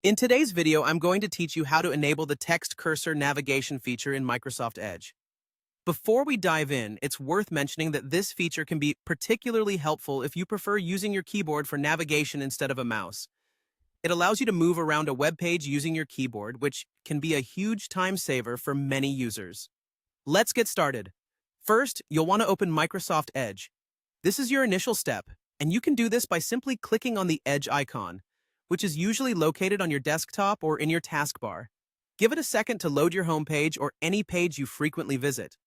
In today's video, I'm going to teach you how to enable the text cursor navigation feature in Microsoft Edge. Before we dive in, it's worth mentioning that this feature can be particularly helpful if you prefer using your keyboard for navigation instead of a mouse. It allows you to move around a web page using your keyboard, which can be a huge time saver for many users. Let's get started. First, you'll want to open Microsoft Edge. This is your initial step, and you can do this by simply clicking on the Edge icon, which is usually located on your desktop or in your taskbar. Give it a second to load your homepage or any page you frequently visit.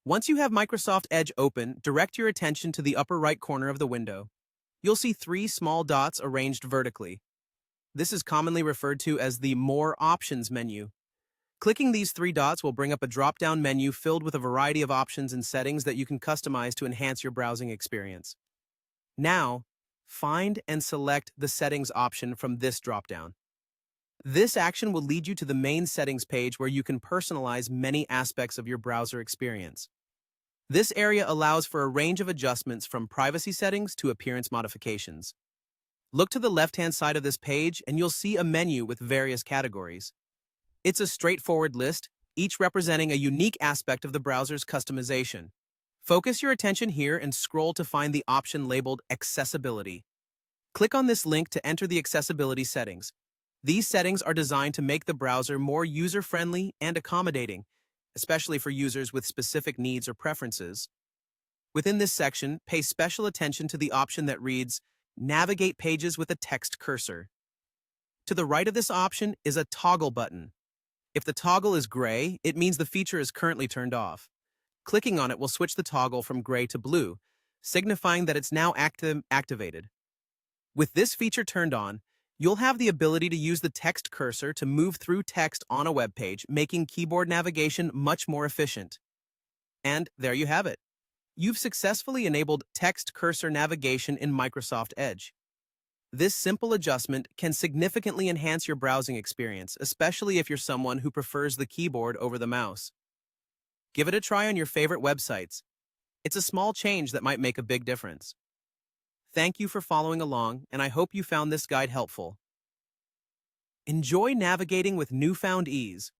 Once you have Microsoft Edge open, direct your attention to the upper right corner of the window. You'll see three small dots arranged vertically. This is commonly referred to as the More Options menu. Clicking these three dots will bring up a drop-down menu filled with a variety of options and settings that you can customize to enhance your browsing experience. Now, find and select the Settings option from this drop-down. This action will lead you to the main settings page where you can personalize many aspects of your browser experience. This area allows for a range of adjustments from privacy settings to appearance modifications. Look to the left-hand side of this page and you'll see a menu with various categories. It's a straightforward list, each representing a unique aspect of the browser's customization. Focus your attention here and scroll to find the option labeled Accessibility. Click on this link to enter the accessibility settings. These settings are designed to make the browser more user-friendly and accommodating, especially for users with specific needs or preferences. Within this section, pay special attention to the option that reads, Navigate pages with a text cursor. To the right of this option is a toggle button. If the toggle is gray, it means the feature is currently turned off. Clicking on it will switch the toggle from gray to blue, signifying that it's now activated. With this feature turned on, you'll have the ability to use the text cursor to move through text on a web page, making keyboard navigation much more efficient. And there you have it. You've successfully enabled text cursor navigation in Microsoft Edge. This simple adjustment can significantly enhance your browsing experience, especially if you're someone who prefers the keyboard over the mouse. Give it a try on your favorite websites. It's a small change that might make a big difference. Thank you for following along, and I hope you found this guide helpful. Enjoy navigating with newfound ease.